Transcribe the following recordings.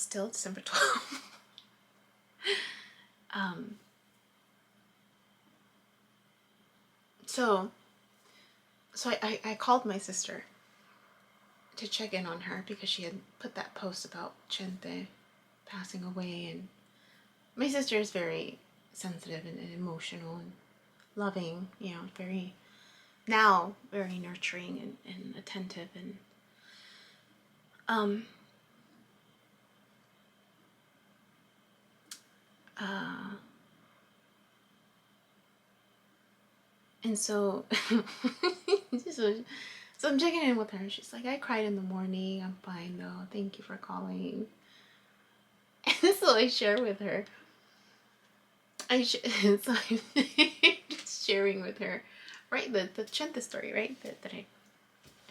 still December 12th. So I called my sister to check in on her because she had put that post about Chente passing away, and my sister is very sensitive and emotional and loving, you know, very nurturing and attentive, and so so I'm checking in with her. She's like, I cried in the morning. I'm fine though. Thank you for calling. And so I share with her. So I'm just sharing with her, right? The Chente story, right? That I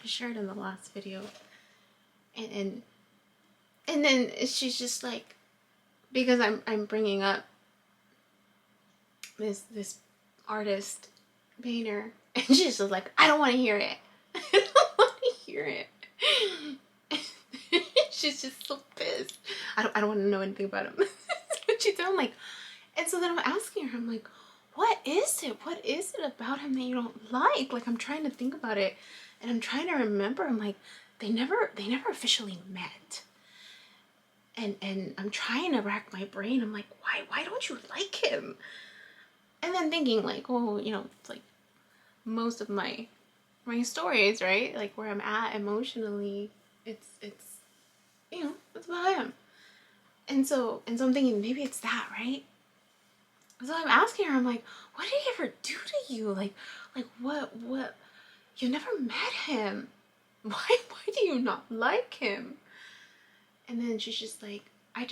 shared in the last video. And then she's just like, because I'm bringing up this artist, painter, and she's just like, I don't want to hear it. I don't want to hear it. She's just so pissed. I don't want to know anything about him. That's what she said. I'm like, and so then I'm asking her, I'm like, what is it? What is it about him that you don't like? Like, I'm trying to think about it, and I'm trying to remember. I'm like, they never officially met. And I'm trying to rack my brain. I'm like, why don't you like him? And then thinking like, oh, you know, it's like most of my stories, right? Like where I'm at emotionally, it's you know, it's about him. And so I'm thinking maybe it's that, right? So I'm asking her, I'm like, what did he ever do to you? Like what you never met him. Why do you not like him? And then she's just like, I'm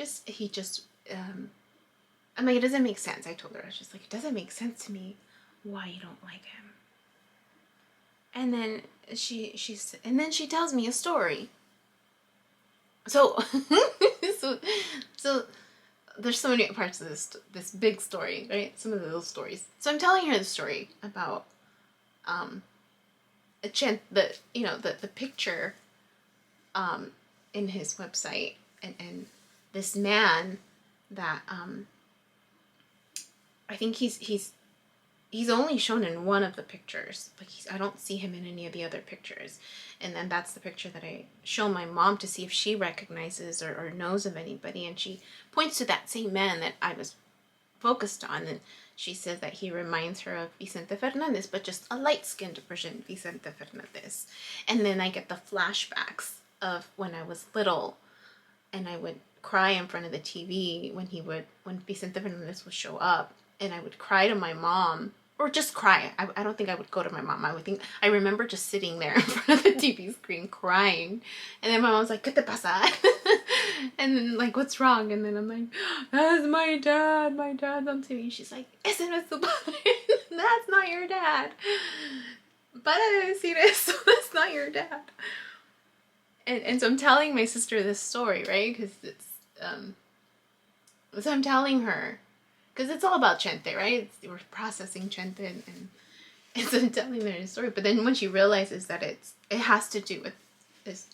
like, it doesn't make sense. I told her, I was just like, it doesn't make sense to me why you don't like him. And then she tells me a story. So so there's so many parts of this big story, right? Some of the little stories. So I'm telling her the story about the picture in his website, and this man that I think he's only shown in one of the pictures. Like I don't see him in any of the other pictures. And then that's the picture that I show my mom to see if she recognizes or knows of anybody. And she points to that same man that I was focused on. And she says that he reminds her of Vicente Fernandez, but just a light-skinned version of Vicente Fernandez. And then I get the flashbacks of when I was little, and I would cry in front of the TV when Vicente Fernandez would show up. And I would cry to my mom, or just cry. I don't think I would go to my mom. I remember just sitting there in front of the TV screen crying. And then my mom was like, ¿Qué te pasa? And then like, what's wrong? And then I'm like, that's my dad. My dad's on TV. She's like, ese no es tu padre. That's not your dad. Para de decir eso. That's not your dad. And so I'm telling my sister this story, right? Because it's, so I'm telling her, because it's all about Chente, right? We're processing Chente, and so I'm telling her the story. But then when she realizes that it has to do with this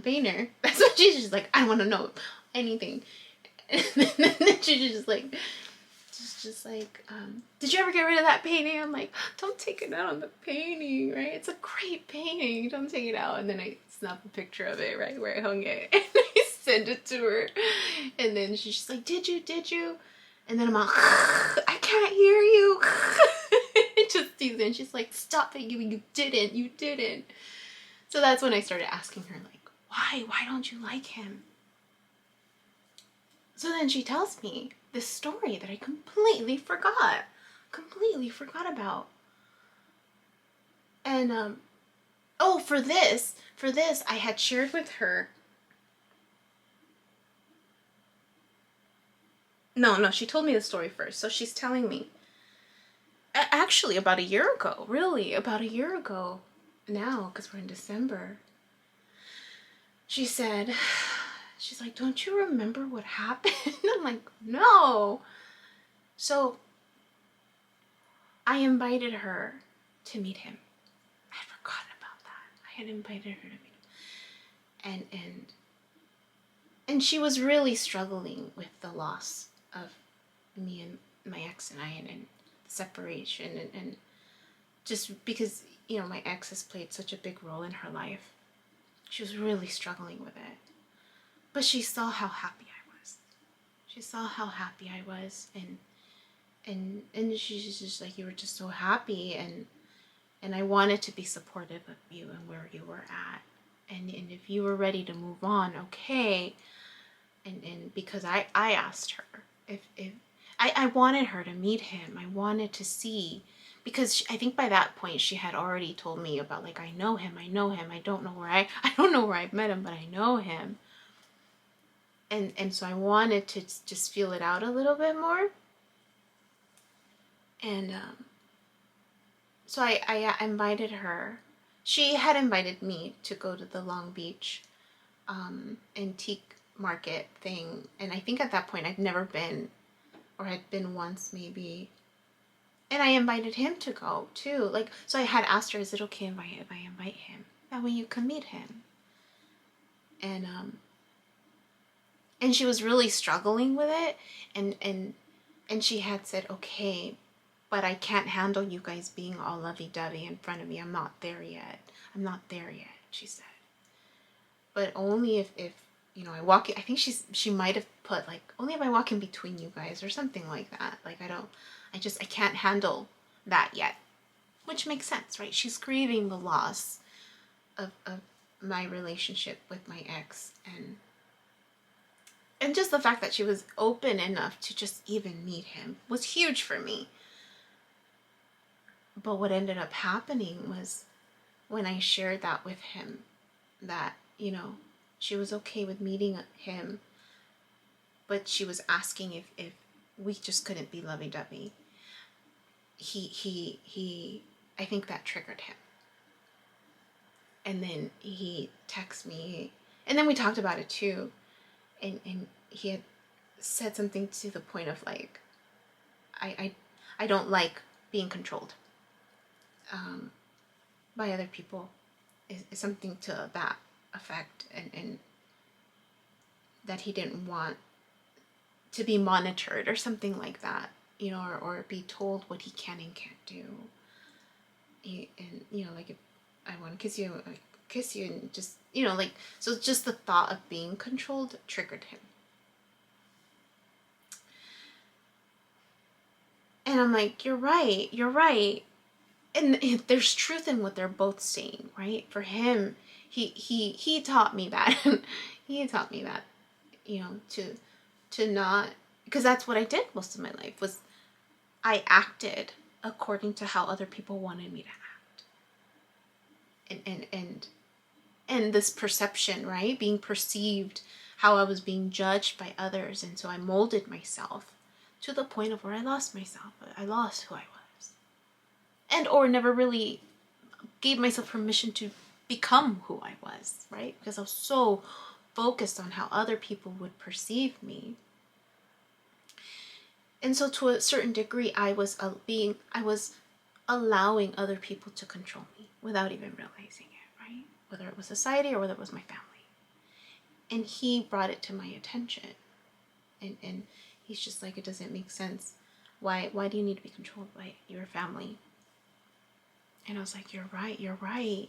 painter, that's when she's just like, I don't want to know anything. And then she's just like, did you ever get rid of that painting? I'm like, don't take it out on the painting, right? It's a great painting. Don't take it out. And then I snap a picture of it, right, where I hung it, and I send it to her. And then she's just like, did you? And then I'm like, I can't hear you. Just teasing. She's like, stop it, you didn't. So that's when I started asking her, like, why don't you like him? So then she tells me this story that I completely forgot about. And for this I had shared with her. No, she told me the story first. So she's telling me, actually about a year ago now, because we're in December. She's like, don't you remember what happened? I'm like, no. So I invited her to meet him. I had forgotten about that. I had invited her to meet him. And she was really struggling with the loss of me and my ex and I, and separation, and just because, you know, my ex has played such a big role in her life. She was really struggling with it. But she saw how happy I was. She saw how happy I was, and she's just like, you were just so happy, and I wanted to be supportive of you and where you were at. And if you were ready to move on, okay. And because I asked her if I wanted her to meet him. I wanted to see, because I think by that point she had already told me about, like, I know him. I don't know where I don't know where I've met him, but I know him. And so I wanted to just feel it out a little bit more. And so I invited her. She had invited me to go to the Long Beach antique market thing. And I think at that point I'd never been, or had been once maybe. And I invited him to go too. Like, so I had asked her, is it okay if I invite him? That way you can meet him. And she was really struggling with it. And she had said, okay, but I can't handle you guys being all lovey-dovey in front of me. I'm not there yet, she said. But only if you know, I walk in. I think she might have put, like, only if I walk in between you guys or something like that. Like, I can't handle that yet. Which makes sense, right? She's grieving the loss of my relationship with my ex, and just the fact that she was open enough to just even meet him was huge for me. But what ended up happening was, when I shared that with him, that, you know, she was okay with meeting him, but she was asking if we just couldn't be lovey-dovey. I think that triggered him. And then he texted me, and then we talked about it too. And he had said something to the point of, like, I don't like being controlled by other people, is something to that effect, and that he didn't want to be monitored or something like that, you know, or be told what he can and can't do. And, you know, like, if I want to kiss you, I kiss you, and just, you know, like, so just the thought of being controlled triggered him. And I'm like, you're right. And there's truth in what they're both saying, right? For him, he taught me that. He taught me that, you know, to not, because that's what I did most of my life, was I acted according to how other people wanted me to act. And this perception, right? Being perceived, how I was being judged by others. And so I molded myself to the point of where I lost myself. I lost who I was. And or never really gave myself permission to become who I was, right? Because I was so focused on how other people would perceive me. And so to a certain degree, I was allowing other people to control me without even realizing it, right? Whether it was society or whether it was my family. And he brought it to my attention. And he's just like, it doesn't make sense. Why do you need to be controlled by your family? And I was like, you're right.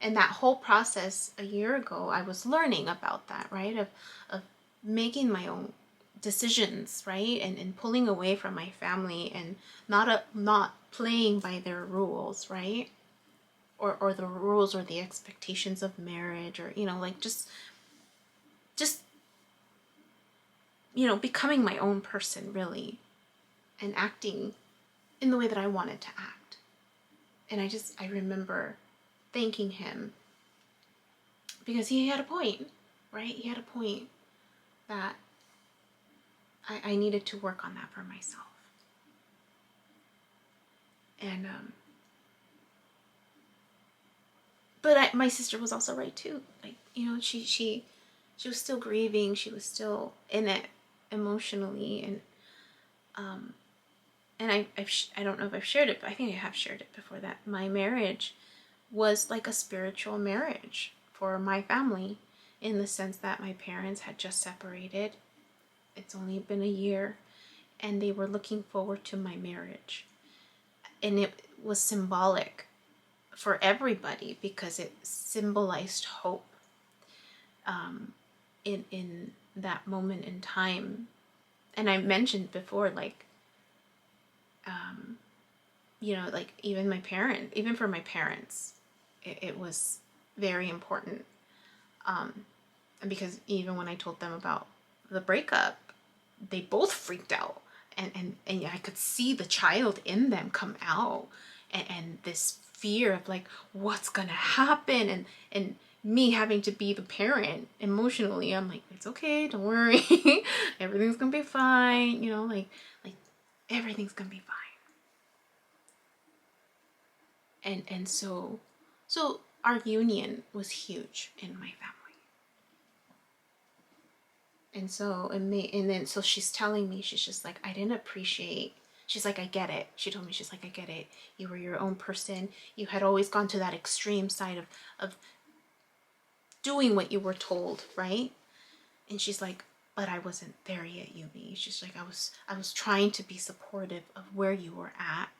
And that whole process a year ago, I was learning about that, right? Of making my own decisions, right? And pulling away from my family, and not playing by their rules, right? Or the rules or the expectations of marriage, or, you know, like, just you know, becoming my own person, really, and acting in the way that I wanted to act. And I remember thanking him, because he had a point, right? He had a point that I needed to work on that for myself. And but my sister was also right too. Like, you know, she was still grieving. She was still in it emotionally, and I don't know if I've shared it, but I think I have shared it before, that my marriage was like a spiritual marriage for my family, in the sense that my parents had just separated. It's only been a year, and they were looking forward to my marriage. And it was symbolic for everybody because it symbolized hope in that moment in time. And I mentioned before, like, like even for my parents, it was very important. Because even when I told them about the breakup, they both freaked out. And I could see the child in them come out, and this fear of like, what's gonna happen, and me having to be the parent emotionally. I'm like, it's okay, don't worry, everything's gonna be fine, like everything's gonna be fine. And so our union was huge in my family. And so so she's telling me, she's just like, I didn't appreciate, she's like, I get it. She told me, she's like, I get it. You were your own person. You had always gone to that extreme side of doing what you were told, right? And she's like, but I wasn't there yet, Yumi. She's like, I was trying to be supportive of where you were at.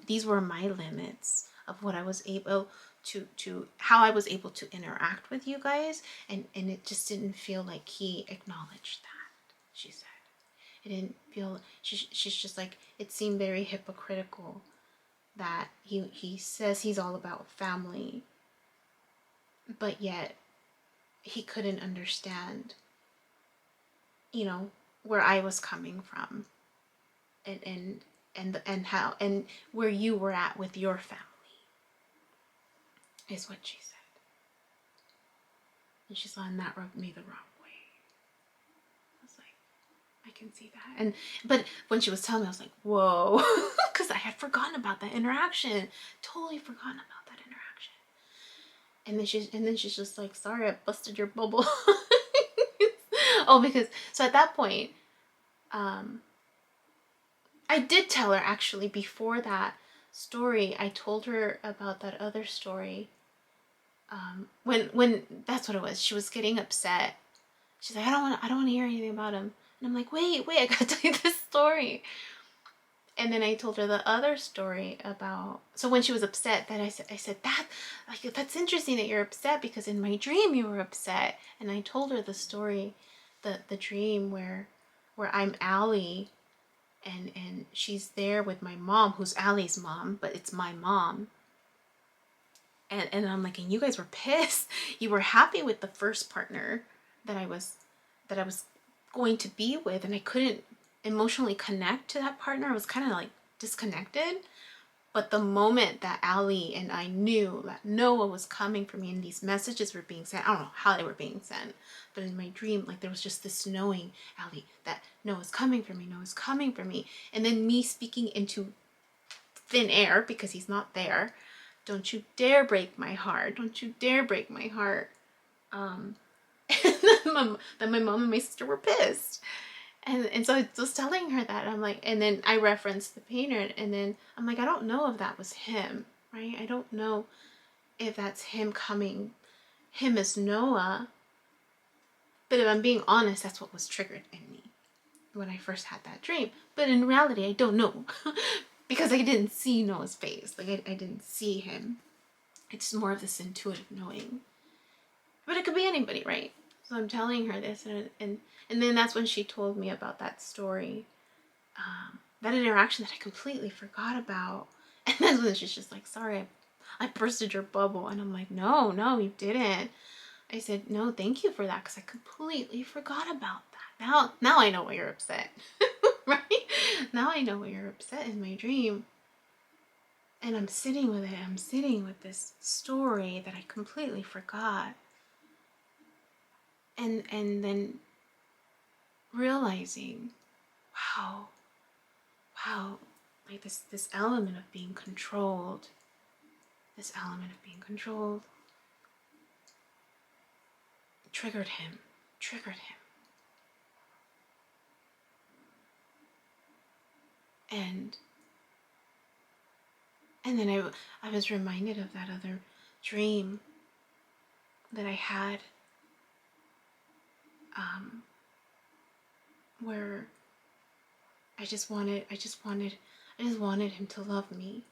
These were my limits of what I was able to how I was able to interact with you guys, and it just didn't feel like he acknowledged that. She said it didn't feel, she's just like, it seemed very hypocritical that he says he's all about family, but yet he couldn't understand where I was coming from, and how, and where you were at with your family, is what she said. And she's like, and that rubbed me the wrong way. I was like, I can see that. But when she was telling me, I was like, whoa, because I had forgotten about that interaction. Totally forgotten about that interaction. And then she's just like, sorry, I busted your bubble. Oh, because so at that point, I did tell her, actually, before that story, I told her about that other story. When that's what it was. She was getting upset. She's like, I don't want to hear anything about him. And I'm like, wait, I gotta tell you this story. And then I told her the other story about, so when she was upset, that I said that, like, that's interesting that you're upset, because in my dream you were upset. And I told her the story, the dream where I'm Allie, and she's there with my mom, who's Allie's mom, but it's my mom. And I'm like, and you guys were pissed. You were happy with the first partner that I was going to be with, and I couldn't emotionally connect to that partner. I was kind of like disconnected. But the moment that Allie and I knew that Noah was coming for me, and these messages were being sent, I don't know how they were being sent, but in my dream, like, there was just this knowing, Allie, that Noah's coming for me, Noah's coming for me. And then me speaking into thin air, because he's not there, don't you dare break my heart, don't you dare break my heart. And then my mom and my sister were pissed. And so I was telling her that, I'm like, and then I referenced the painter, and then I'm like, I don't know if that was him, right? I don't know if that's him coming, him as Noah. But if I'm being honest, that's what was triggered in me when I first had that dream. But in reality, I don't know, because I didn't see Noah's face. Like, I didn't see him. It's more of this intuitive knowing. But it could be anybody, right? So I'm telling her this, and then that's when she told me about that story, that interaction that I completely forgot about. And that's when she's just like, sorry, I bursted your bubble. And I'm like, no, you didn't. I said, no, thank you for that, because I completely forgot about that. Now I know why you're upset, right? Now I know why you're upset in my dream. And I'm sitting with it. I'm sitting with this story that I completely forgot. And then realizing, wow, like this element of being controlled, triggered him. And then I was reminded of that other dream that I had where I just wanted him to love me,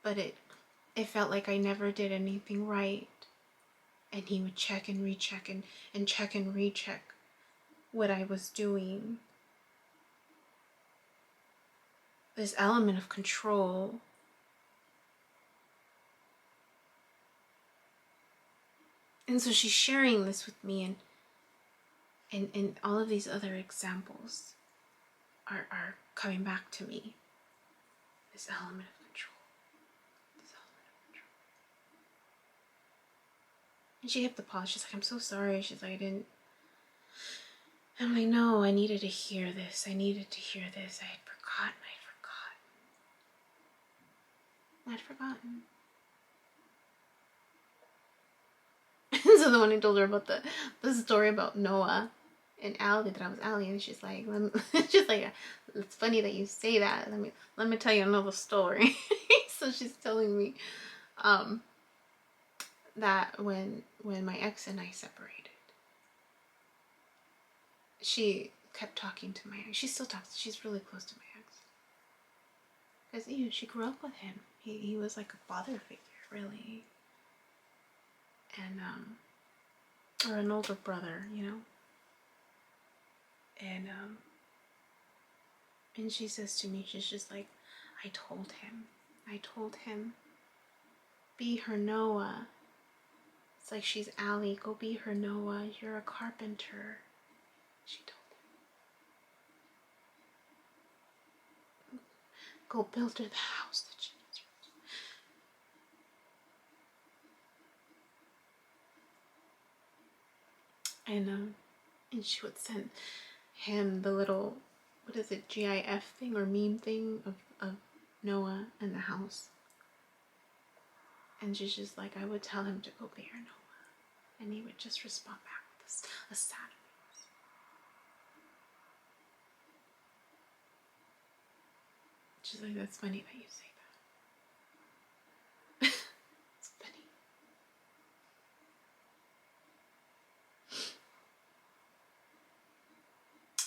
but it felt like I never did anything right, and he would check and recheck and check and recheck what I was doing. This element of control. And so she's sharing this with me, and all of these other examples are coming back to me. This element of control. This element of control. And she hit the pause. She's like, I'm so sorry. She's like, I'm like, no, I needed to hear this. I needed to hear this. I had forgotten. I'd forgotten. So then when I told her about the story about Noah and Allie, that I was Allie, and she's like, it's funny that you say that. Let me tell you another story. So she's telling me that when my ex and I separated, she kept talking to my ex. She still talks. She's really close to my ex. Because she grew up with him. He was like a father figure, really. And, or an older brother, And she says to me, she's just like, I told him, be her Noah. It's like she's Allie, go be her Noah, you're a carpenter. She told him. Go build her the house that she deserves. And she would send him the little, what is it, GIF thing or meme thing of Noah and the house. And she's just like, I would tell him to go be her Noah, and he would just respond back with a sad face. She's like, that's funny that you say that. It's funny.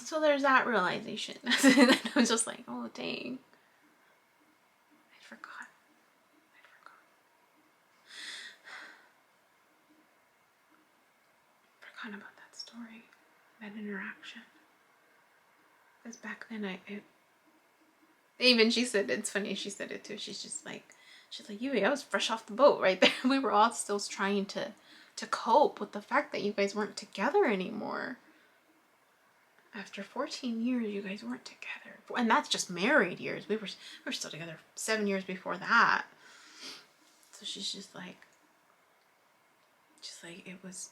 So there's that realization. And I was just like, oh dang. I forgot about that story, that interaction. Because back then even she said, it's funny, she said it too. She's like, I was fresh off the boat right there. We were all still trying to cope with the fact that you guys weren't together anymore. After 14 years, you guys weren't together. And that's just married years. We were still together 7 years before that. So she's just like it was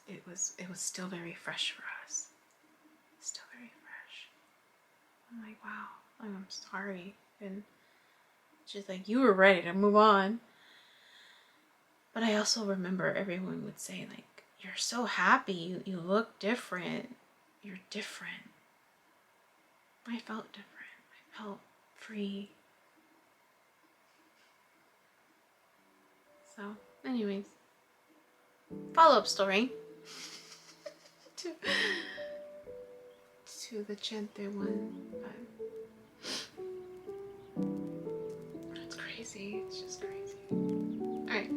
still very fresh for us. Still very fresh. I'm like, wow, I'm sorry. And she's like, you were ready to move on. But I also remember everyone would say, like, you're so happy, you look different, you're different. I felt different. I felt free. So, anyways, follow-up story to the Chente one. It's crazy. It's just crazy. Alright.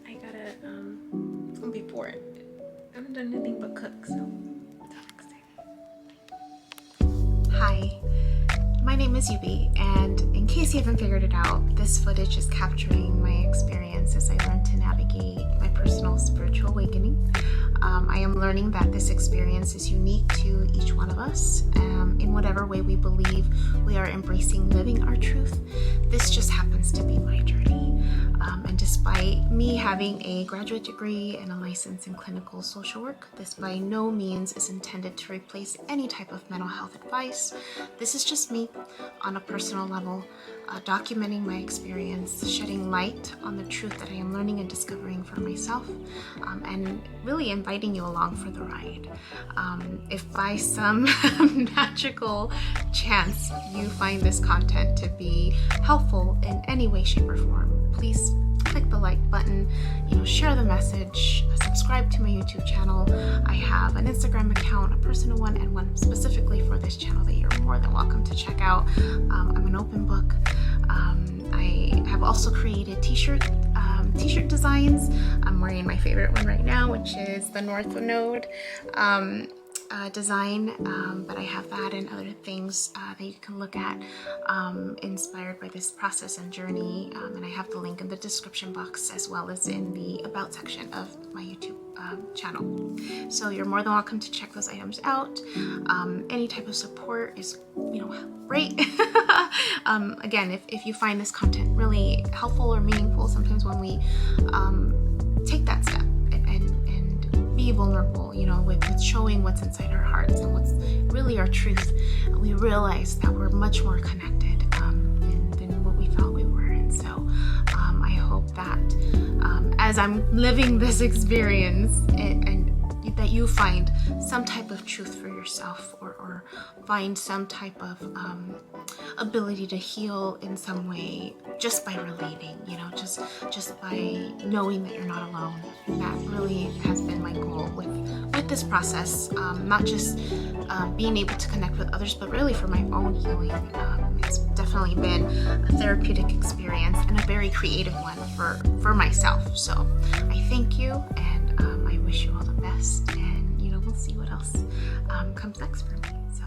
I gotta, it's gonna be 4. I haven't done anything but cook, so. Hi, my name is Yubi, and in case you haven't figured it out, this footage is capturing my experience as I learn to navigate my personal spiritual awakening. I am learning that this experience is unique to each one of us. In whatever way we believe we are embracing living our truth, this just happens to be my journey. And despite me having a graduate degree and a license in clinical social work, this by no means is intended to replace any type of mental health advice. This is just me on a personal level, documenting my experience, shedding light on the truth that I am learning and discovering for myself, and really inviting you along for the ride. If by some magical chance you find this content to be helpful in any way, shape, or form, please click the like button, share the message, subscribe subscribe to my YouTube channel. I have an Instagram account, a personal one, and one specifically for this channel that you're more than welcome to check out. I'm an open book. I have also created t-shirt designs. I'm wearing my favorite one right now, which is the North Node design, but I have that and other things that you can look at inspired by this process and journey, and I have the link in the description box as well as in the about section of my YouTube channel. So you're more than welcome to check those items out. Any type of support is, great. Again, if you find this content really helpful or meaningful, sometimes when we take that step and be vulnerable, with showing what's inside our hearts and what's really our truth, we realize that we're much more connected than what we thought we were. And so I hope that as I'm living this experience and that you find some type of truth for yourself, or find some type of ability to heal in some way just by relating, just by knowing that you're not alone. That really has been my goal with this process, not just being able to connect with others, but really for my own healing. It's definitely been a therapeutic experience and a very creative one for myself. So I thank you, and I wish you all the best, and we'll see what else comes next for me. So